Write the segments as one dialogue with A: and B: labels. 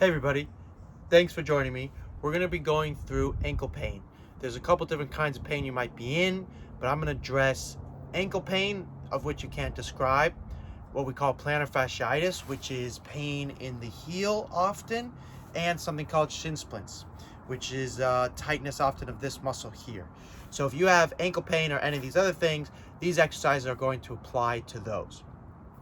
A: Hey everybody, thanks for joining me. We're going to be going through ankle pain. There's a couple different kinds of pain you might be in, but I'm going to address ankle pain, of which you can't describe, what we call plantar fasciitis, which is pain in the heel often, and something called shin splints, which is tightness often of this muscle here. So if you have ankle pain or any of these other things, these exercises are going to apply to those.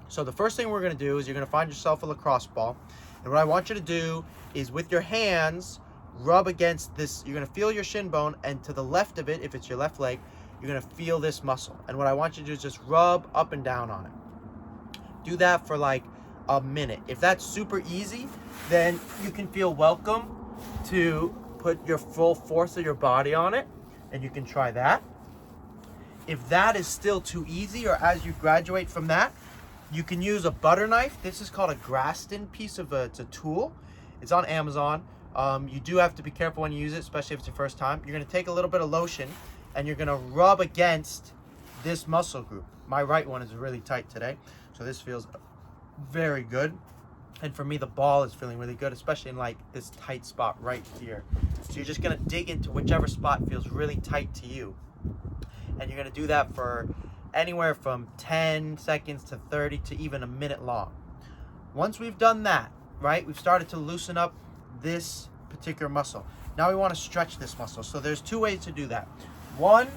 A: So the first thing we're going to do is you're going to find yourself a lacrosse ball. And what I want you to do is with your hands, rub against this. You're going to feel your shin bone, and to the left of it, if it's your left leg, you're going to feel this muscle. And what I want you to do is just rub up and down on it. Do that for like a minute. If that's super easy, then you can feel welcome to put your full force of your body on it, and you can try that. If that is still too easy, or as you graduate from that, you can use a butter knife. This is called a grastin piece of it's a tool. It's on Amazon. You do have to be careful when you use it, especially if it's your first time. You're going to take a little bit of lotion and you're going to rub against this muscle group. My right one is really tight today, so this feels very good. And for me, the ball is feeling really good, especially in like this tight spot right here. So you're just going to dig into whichever spot feels really tight to you. And you're going to do that for anywhere from 10 seconds to 30 to even a minute long. Once we've done that, right, we've started to loosen up this particular muscle. Now we want to stretch this muscle. So there's two ways to do that. One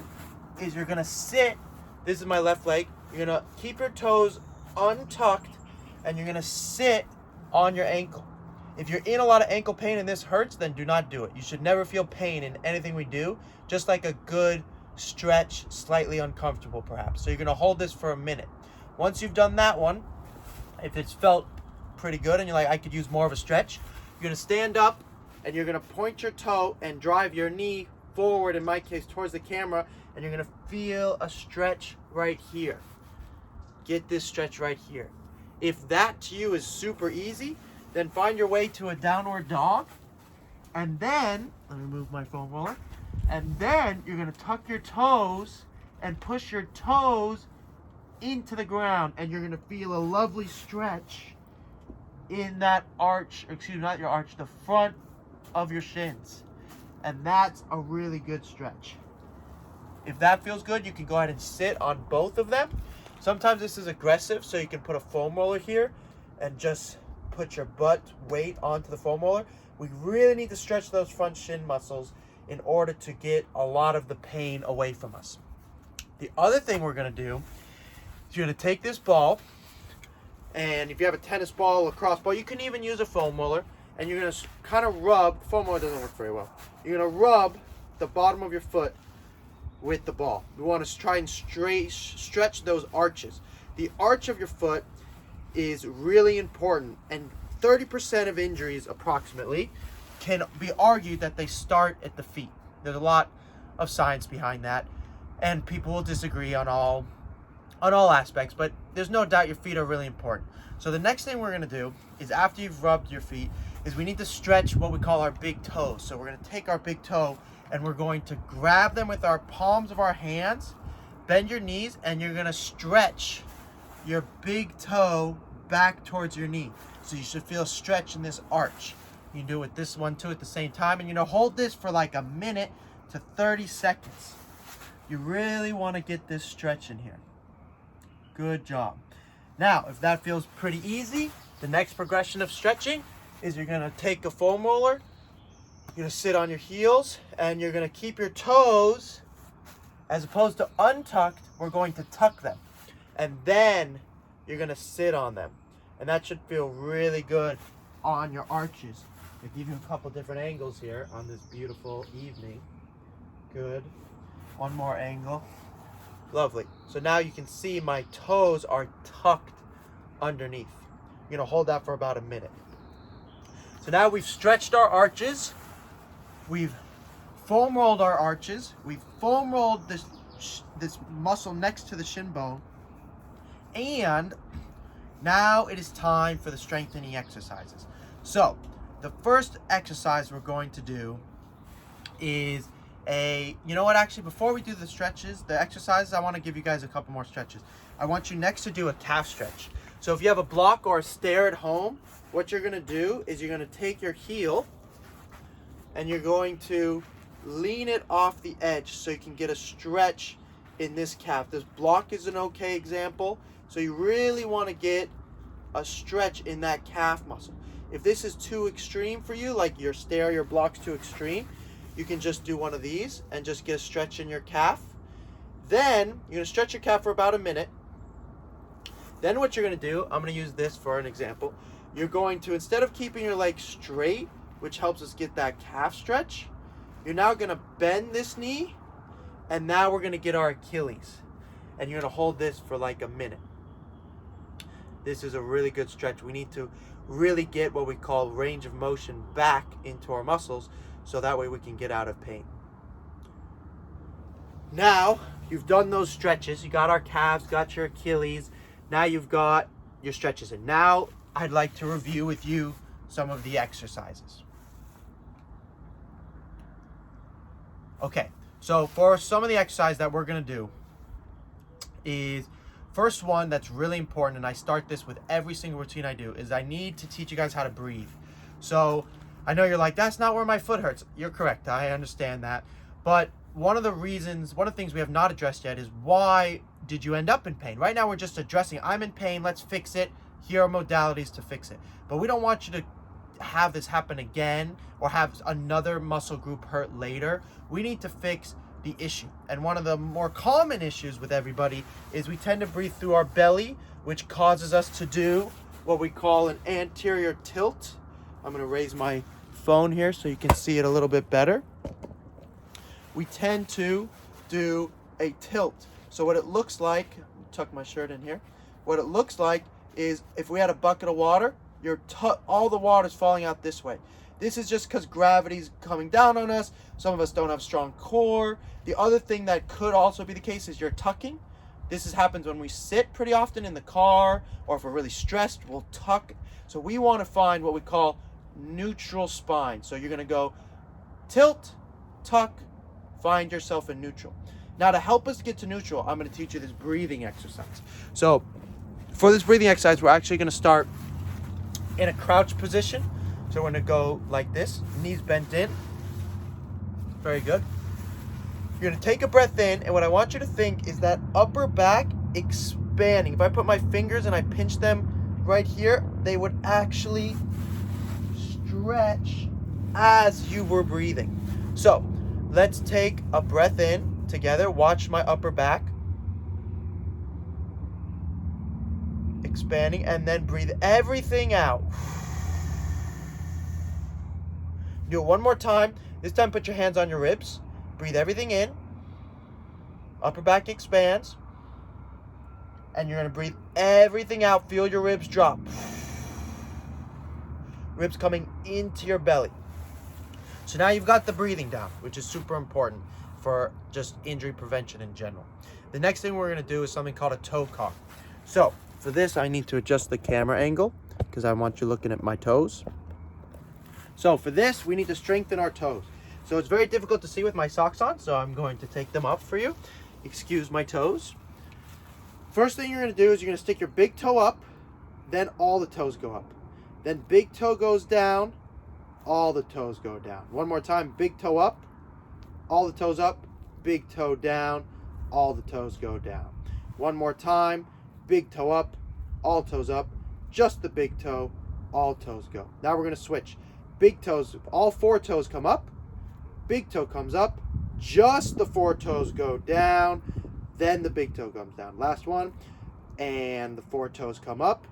A: is you're going to sit. This is my left leg. You're going to keep your toes untucked and you're going to sit on your ankle. If you're in a lot of ankle pain and this hurts, then do not do it. You should never feel pain in anything we do, just like a good stretch, slightly uncomfortable perhaps. So you're going to hold this for a minute. Once you've done that one, if it's felt pretty good and you're like, I could use more of a stretch, you're going to stand up and you're going to point your toe and drive your knee forward, in my case towards the camera, and you're going to feel a stretch right here. Get this stretch right here. If that to you is super easy, then find your way to a downward dog, and then let me move my foam roller. And then you're going to tuck your toes and push your toes into the ground. And you're going to feel a lovely stretch in that arch, excuse me, not your arch, the front of your shins. And that's a really good stretch. If that feels good, you can go ahead and sit on both of them. Sometimes this is aggressive, so you can put a foam roller here and just put your butt weight onto the foam roller. We really need to stretch those front shin muscles in order to get a lot of the pain away from us. The other thing we're going to do is you're going to take this ball, and if you have a tennis ball, lacrosse ball, you can even use a foam roller, and you're going to kind of rub. Foam roller doesn't work very well. You're going to rub the bottom of your foot with the ball. We want to try and stretch those arches. The arch of your foot is really important, and 30% of injuries approximately can be argued that they start at the feet. There's a lot of science behind that, and people will disagree on all aspects, but there's no doubt your feet are really important. So the next thing we're going to do is, after you've rubbed your feet, is we need to stretch what we call our big toes. So we're going to take our big toe and we're going to grab them with our palms of our hands, bend your knees, and you're going to stretch your big toe back towards your knee. So you should feel a stretch in this arch. You can do it with this one too at the same time. And hold this for like a minute to 30 seconds. You really want to get this stretch in here. Good job. Now, if that feels pretty easy, the next progression of stretching is you're going to take a foam roller. You're going to sit on your heels and you're going to keep your toes, as opposed to untucked, we're going to tuck them. And then you're going to sit on them. And that should feel really good on your arches. I'll give you a couple different angles here on this beautiful evening. Good. One more angle. Lovely. So now you can see my toes are tucked underneath. You're going to hold that for about a minute. So now we've stretched our arches. We've foam rolled our arches. We've foam rolled this muscle next to the shin bone. And now it is time for the strengthening exercises. So the first exercise we're going to do is actually before we do the stretches, the exercises, I want to give you guys a couple more stretches. I want you next to do a calf stretch. So if you have a block or a stair at home, what you're going to do is you're going to take your heel and you're going to lean it off the edge so you can get a stretch in this calf. This block is an okay example. So you really want to get a stretch in that calf muscle. If this is too extreme for you, like your stair, your block's too extreme, you can just do one of these and just get a stretch in your calf. Then you're going to stretch your calf for about a minute. Then what you're going to do, I'm going to use this for an example. You're going to, instead of keeping your leg straight, which helps us get that calf stretch, you're now going to bend this knee, and now we're going to get our Achilles. And you're going to hold this for like a minute. This is a really good stretch. We need to really get what we call range of motion back into our muscles, so that way we can get out of pain. Now, you've done those stretches. You got our calves, got your Achilles. Now you've got your stretches. And now I'd like to review with you some of the exercises. Okay, so for some of the exercise that we're going to do is, first one that's really important, and I start this with every single routine I do, is I need to teach you guys how to breathe. So I know you're like, that's not where my foot hurts. You're correct. I understand that. But one of the things we have not addressed yet is, why did you end up in pain? Right now we're just addressing, I'm in pain, let's fix it. Here are modalities to fix it. But we don't want you to have this happen again or have another muscle group hurt later. We need to fix the issue. And one of the more common issues with everybody is we tend to breathe through our belly, which causes us to do what we call an anterior tilt. I'm going to raise my phone here so you can see it a little bit better. We tend to do a tilt. So what it looks like, tuck my shirt in here. What it looks like is, if we had a bucket of water, all the water's falling out this way. This is just because gravity's coming down on us. Some of us don't have strong core. The other thing that could also be the case is you're tucking. This happens when we sit pretty often in the car, or if we're really stressed, we'll tuck. So we want to find what we call neutral spine. So you're going to go tilt, tuck, find yourself in neutral. Now, to help us get to neutral, I'm going to teach you this breathing exercise. So for this breathing exercise, we're actually going to start in a crouch position. So we're going to go like this, knees bent in. Very good. You're going to take a breath in, and what I want you to think is that upper back expanding. If I put my fingers and I pinch them right here, they would actually stretch as you were breathing. So let's take a breath in together. Watch my upper back expanding, and then breathe everything out. Do it one more time. This time put your hands on your ribs. Breathe everything in. Upper back expands. And you're going to breathe everything out. Feel your ribs drop. Ribs coming into your belly. So now you've got the breathing down, which is super important for just injury prevention in general. The next thing we're going to do is something called a toe car. So for this, I need to adjust the camera angle because I want you looking at my toes. So for this, we need to strengthen our toes. So it's very difficult to see with my socks on, so I'm going to take them up for you. Excuse my toes. First thing you're going to do is you're going to stick your big toe up, then all the toes go up. Then big toe goes down, all the toes go down. One more time, big toe up, all the toes up, big toe down, all the toes go down. One more time, big toe up, all toes up, just the big toe, all toes go. Now we're going to switch. Big toes, all four toes come up, big toe comes up, just the four toes go down, then the big toe comes down. Last one, and the four toes come up,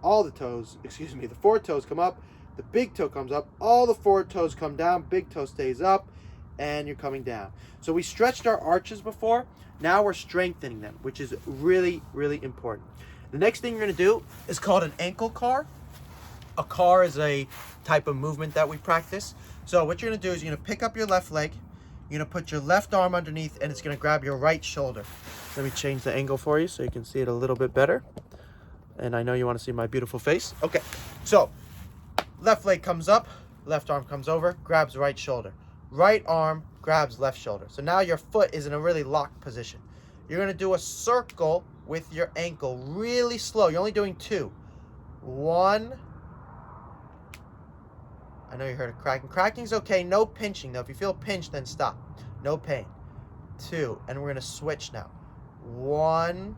A: the four toes come up, the big toe comes up, all the four toes come down, big toe stays up, and you're coming down. So we stretched our arches before, now we're strengthening them, which is really, really important. The next thing you're going to do is called an ankle car. A car is a type of movement that we practice. So what you're going to do is you're going to pick up your left leg, you're going to put your left arm underneath, and it's going to grab your right shoulder. Let me change the angle for you so you can see it a little bit better. And I know you want to see my beautiful face. Okay, so left leg comes up, left arm comes over, grabs right shoulder. Right arm grabs left shoulder. So now your foot is in a really locked position. You're going to do a circle with your ankle really slow. You're only doing 2. 1. I know you heard a cracking. Cracking's okay. No pinching, though. If you feel pinched, then stop. No pain. 2. And we're going to switch now. 1.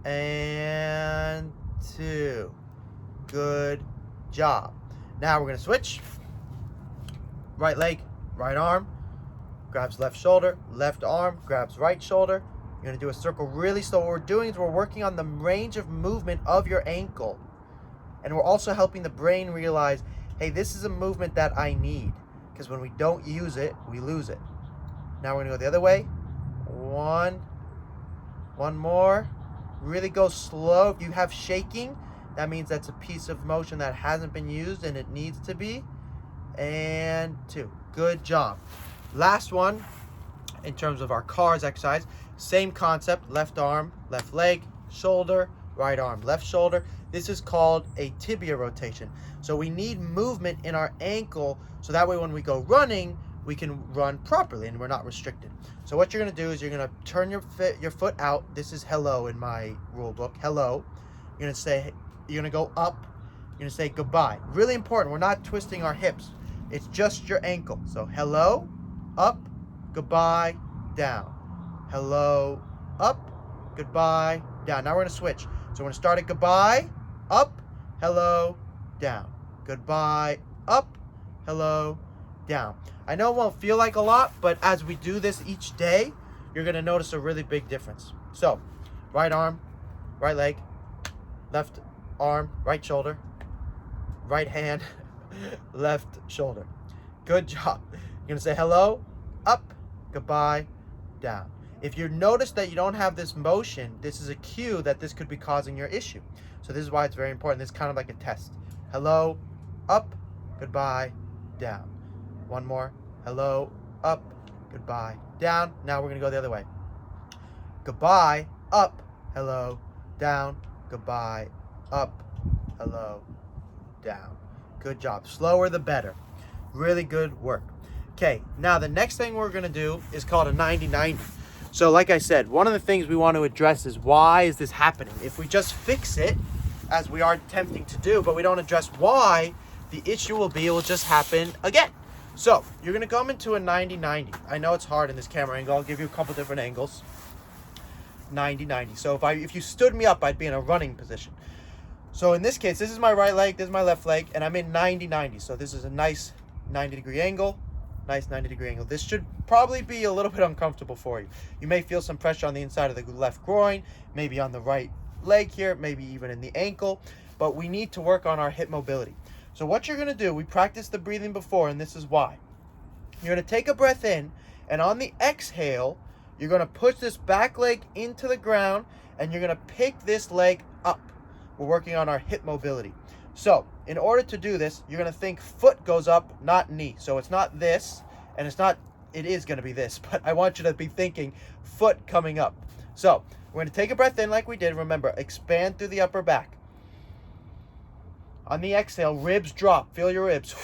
A: And 2. Good job. Now we're going to switch. Right leg, right arm. Grabs left shoulder. Left arm grabs right shoulder. You're going to do a circle really slow. What we're doing is we're working on the range of movement of your ankle. And we're also helping the brain realize, hey, this is a movement that I need. Because when we don't use it, we lose it. Now we're going to go the other way. 1. 1 more. Really go slow. If you have shaking, that means that's a piece of motion that hasn't been used and it needs to be. And 2. Good job. Last one, in terms of our CARs exercise, same concept. Left arm, left leg, shoulder, right arm, left shoulder. This is called a tibia rotation. So we need movement in our ankle so that way when we go running, we can run properly and we're not restricted. So what you're going to do is you're going to turn your foot out. This is hello in my rule book. Hello. You're going to say, you're going to go up. You're going to say goodbye. Really important. We're not twisting our hips. It's just your ankle. So hello, up, goodbye, down. Hello, up, goodbye, down. Now we're going to switch. So we're going to start at goodbye, up, hello, down. Goodbye, up, hello, down. I know it won't feel like a lot, but as we do this each day, you're going to notice a really big difference. So, right arm, right leg, left arm, right shoulder, right hand, left shoulder. Good job. You're going to say hello, up, goodbye, down. If you notice that you don't have this motion, this is a cue that this could be causing your issue. So this is why it's very important. This is kind of like a test. Hello, up, goodbye, down. One more. Hello, up, goodbye, down. Now we're going to go the other way. Goodbye, up, hello, down, goodbye, up, hello, down. Good job. Slower the better. Really good work. Okay, now the next thing we're going to do is called a 90-90. So like I said, one of the things we want to address is why is this happening? If we just fix it, as we are attempting to do, but we don't address why, the issue will just happen again. So you're going to come into a 90-90. I know it's hard in this camera angle. I'll give you a couple different angles. 90-90. So if you stood me up, I'd be in a running position. So in this case, this is my right leg, this is my left leg, and I'm in 90-90. So this is a nice 90-degree angle. Nice 90-degree angle. This should probably be a little bit uncomfortable for you. You may feel some pressure on the inside of the left groin, maybe on the right leg here, maybe even in the ankle, but we need to work on our hip mobility. So what you're going to do, we practiced the breathing before, and this is why. You're going to take a breath in, and on the exhale, you're going to push this back leg into the ground, and you're going to pick this leg up. We're working on our hip mobility. So in order to do this, you're going to think foot goes up, not knee. So it's not this, and it is going to be this, but I want you to be thinking foot coming up. So we're going to take a breath in like we did. Remember, expand through the upper back. On the exhale, ribs drop. Feel your ribs.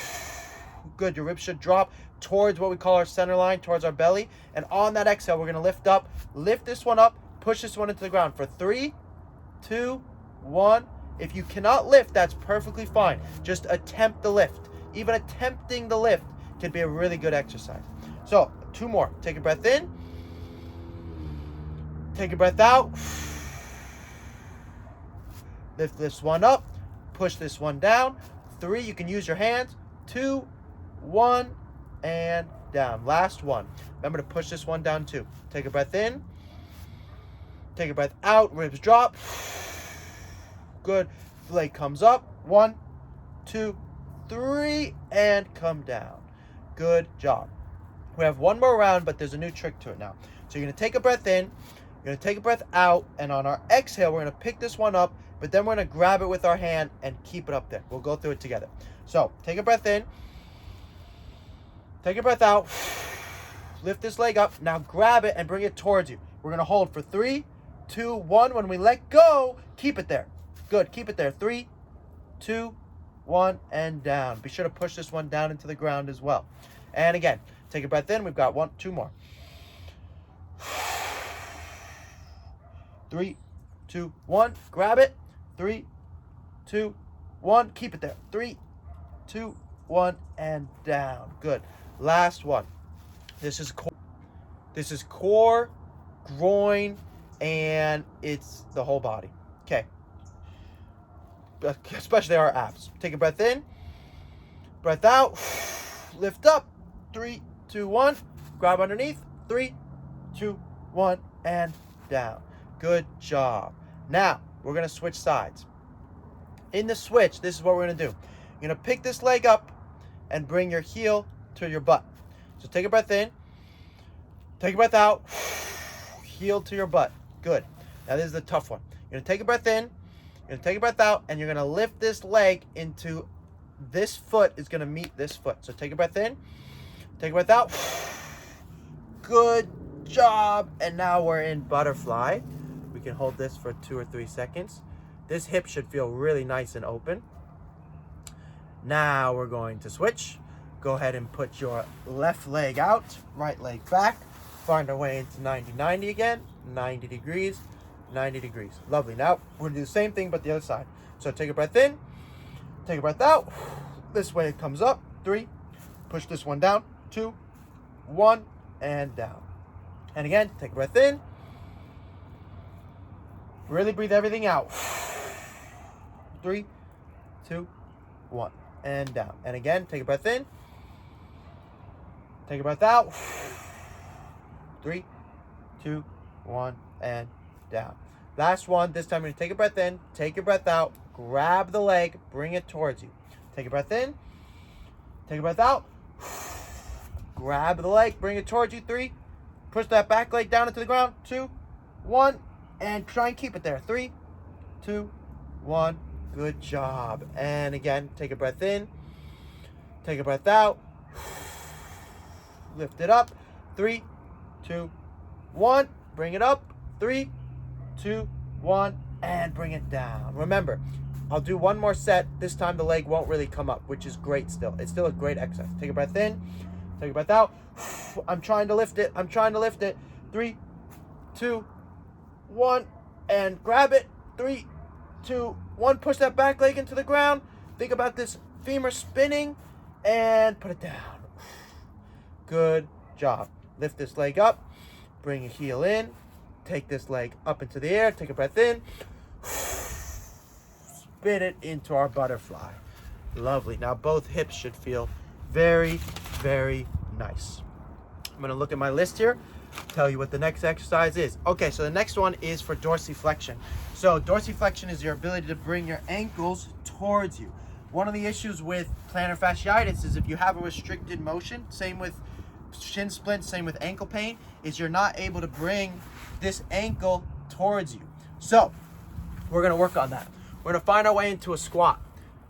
A: Good. Your ribs should drop towards what we call our center line, towards our belly. And on that exhale, we're going to lift up. Lift this one up. Push this one into the ground for 3, 2, 1. If you cannot lift, that's perfectly fine. Just attempt the lift. Even attempting the lift can be a really good exercise. So 2 more. Take a breath in. Take a breath out. Lift this one up. Push this one down. 3, you can use your hands. 2, 1, and down. Last one. Remember to push this one down too. Take a breath in. Take a breath out. Ribs drop. Good. Leg comes up. 1, 2, 3, and come down. Good job. We have one more round, but there's a new trick to it now. So you're going to take a breath in. You're going to take a breath out, and on our exhale, we're going to pick this one up, but then we're going to grab it with our hand and keep it up there. We'll go through it together. So take a breath in. Take a breath out. Lift this leg up. Now grab it and bring it towards you. We're going to hold for 3, 2, 1. When we let go, keep it there. Good. Keep it there. 3, 2, 1, and down. Be sure to push this one down into the ground as well. And again, take a breath in. We've got 1, 2 more. 3, 2, 1. Grab it. 3, 2, 1. Keep it there. 3, 2, 1, and down. Good. Last one. This is core. This is core, groin, and it's the whole body. Okay. Especially our abs. Take a breath in. Breath out. Lift up. 3, 2, 1. Grab underneath. 3, 2, 1, and down. Good job. Now, we're going to switch sides. In the switch, this is what we're going to do. You're going to pick this leg up and bring your heel to your butt. So take a breath in. Take a breath out. Heel to your butt. Good. Now, this is the tough one. You're going to take a breath in. You're going to take a breath out, and you're going to lift this leg into this foot is going to meet this foot. So take a breath in. Take a breath out. Good job. And now we're in butterfly. We can hold this for 2 or 3 seconds. This hip should feel really nice and open. Now we're going to switch. Go ahead and put your left leg out, right leg back. Find our way into 90-90 again. 90 degrees, 90 degrees. Lovely. Now we're going to do the same thing but the other side. So take a breath in. Take a breath out. This way it comes up. 3. Push this one down. 2, 1, and down. And again, take a breath in. Really breathe everything out. 3, 2, 1, and down. And again, take a breath in. Take a breath out. 3, 2, 1, and down. Last one. This time you're going to take a breath in. Take your breath out. Grab the leg. Bring it towards you. Take a breath in. Take a breath out. Grab the leg. Bring it towards you. 3. Push that back leg down into the ground. 2, 1. And try and keep it there. 3, 2, 1. Good job. And again, take a breath in. Take a breath out. Lift it up. 3, 2, 1. Bring it up. 3, 2, 1. And bring it down. Remember, I'll do one more set. This time the leg won't really come up, which is great still. It's still a great exercise. Take a breath in. Take a breath out. I'm trying to lift it. I'm trying to lift it. 3, 2, 1. And grab it. 3, 2, 1. Push that back leg into the ground. Think about this femur spinning. And put it down. Good job. Lift this leg up. Bring your heel in. Take this leg up into the air. Take a breath in. Spin it into our butterfly. Lovely. Now both hips should feel very, very nice. I'm going to look at my list here, tell you what the next exercise is. Okay, so the next one is for dorsiflexion. So dorsiflexion is your ability to bring your ankles towards you. One of the issues with plantar fasciitis is if you have a restricted motion, same with shin splints, same with ankle pain, is you're not able to bring this ankle towards you. So we're going to work on that. We're going to find our way into a squat.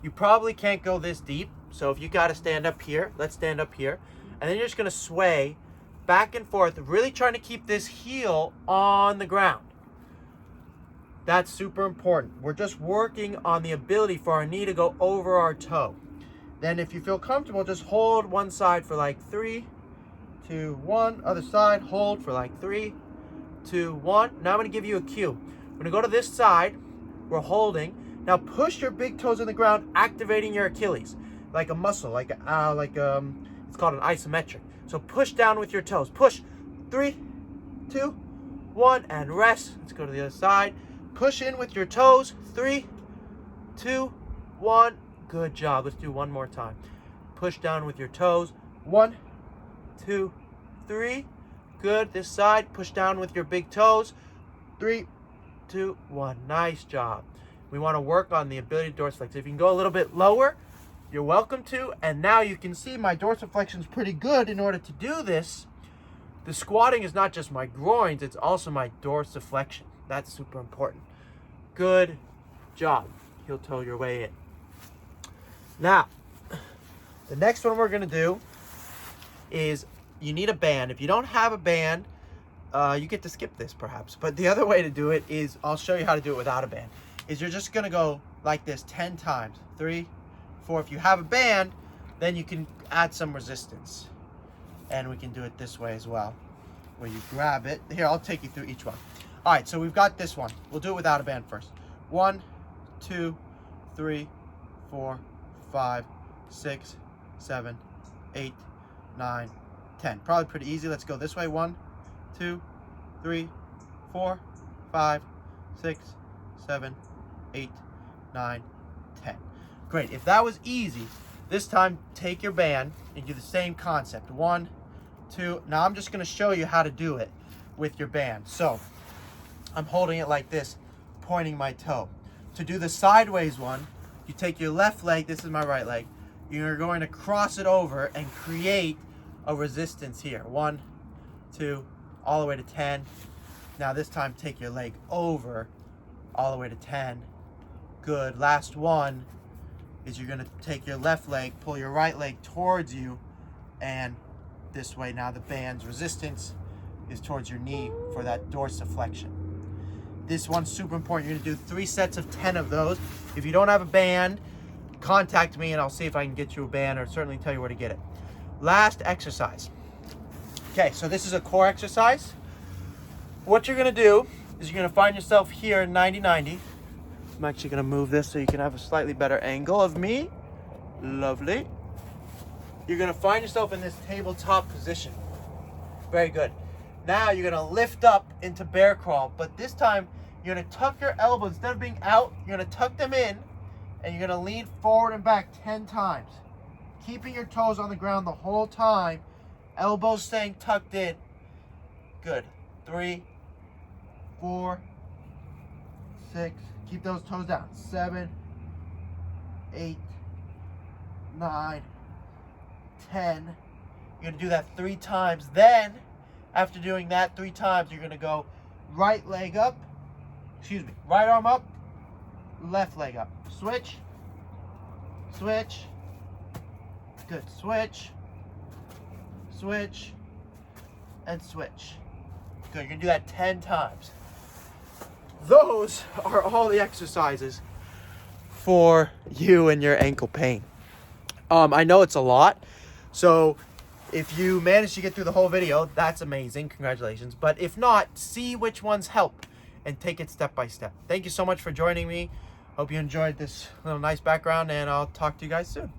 A: You probably can't go this deep, so if you got to stand up here, let's stand up here. And then you're just going to sway back and forth, really trying to keep this heel on the ground. That's super important. We're just working on the ability for our knee to go over our toe. Then if you feel comfortable, just hold one side for like 3, 2, 1. Other side, hold for like 3, 2, 1. Now I'm going to give you a cue. We're going to go to this side. We're holding. Now push your big toes in the ground, activating your Achilles like a muscle, it's called an isometric. So push down with your toes. Push. 3, 2, 1, and rest. Let's go to the other side. Push in with your toes. 3, 2, 1. Good job. Let's do one more time. Push down with your toes. 1, 2, 3. Good. This side. Push down with your big toes. 3, 2, 1. Nice job. We want to work on the ability to dorsiflex. If you can go a little bit lower, you're welcome to. And now you can see my dorsiflexion is pretty good. In order to do this, the squatting is not just my groins, it's also my dorsiflexion. That's super important. Good job. Heel toe your way in. Now, the next one we're going to do is you need a band. If you don't have a band, you get to skip this perhaps. But the other way to do it is, I'll show you how to do it without a band, is you're just going to go like this 10 times. 3, 4. If you have a band, then you can add some resistance. And we can do it this way as well, where you grab it. Here, I'll take you through each one. All right, so we've got this one. We'll do it without a band first. 1, 2, 3, 4, 5, 6, 7, 8, 9, 10. Probably pretty easy. Let's go this way. 1, 2, 3, 4, 5, 6, 7, 8, 9, 10. Great. If that was easy, this time take your band and do the same concept. 1, 2. Now I'm just going to show you how to do it with your band. So I'm holding it like this, pointing my toe. To do the sideways one, you take your left leg, this is my right leg, you're going to cross it over and create a resistance here. 1, 2, all the way to 10. Now this time take your leg over, all the way to 10. Good. Last one is you're going to take your left leg, pull your right leg towards you, and this way now the band's resistance is towards your knee for that dorsiflexion. This one's super important. You're going to do 3 sets of 10 of those. If you don't have a band, contact me and I'll see if I can get you a band or certainly tell you where to get it. Last exercise. Okay, so this is a core exercise. What you're going to do is you're going to find yourself here in 90-90. I'm actually going to move this so you can have a slightly better angle of me. Lovely. You're going to find yourself in this tabletop position. Very good. Now you're going to lift up into bear crawl, but this time you're going to tuck your elbows. Instead of being out, you're going to tuck them in, and you're going to lean forward and back 10 times. Keeping your toes on the ground the whole time. Elbows staying tucked in. Good. 3, 4, 6. Keep those toes down. 7, 8, 9, 10. You're going to do that 3 times. Then, after doing that 3 times, you're going to go right leg up. Right arm up. Left leg up. Switch. Switch. Good. Switch. Switch. And switch. Good. You're going to do that 10 times. Those are all the exercises for you and your ankle pain. I know it's a lot, so if you manage to get through the whole video, that's amazing. Congratulations. But if not, see which ones help and take it step by step. Thank you so much for joining me. Hope you enjoyed this little nice background, and I'll talk to you guys soon.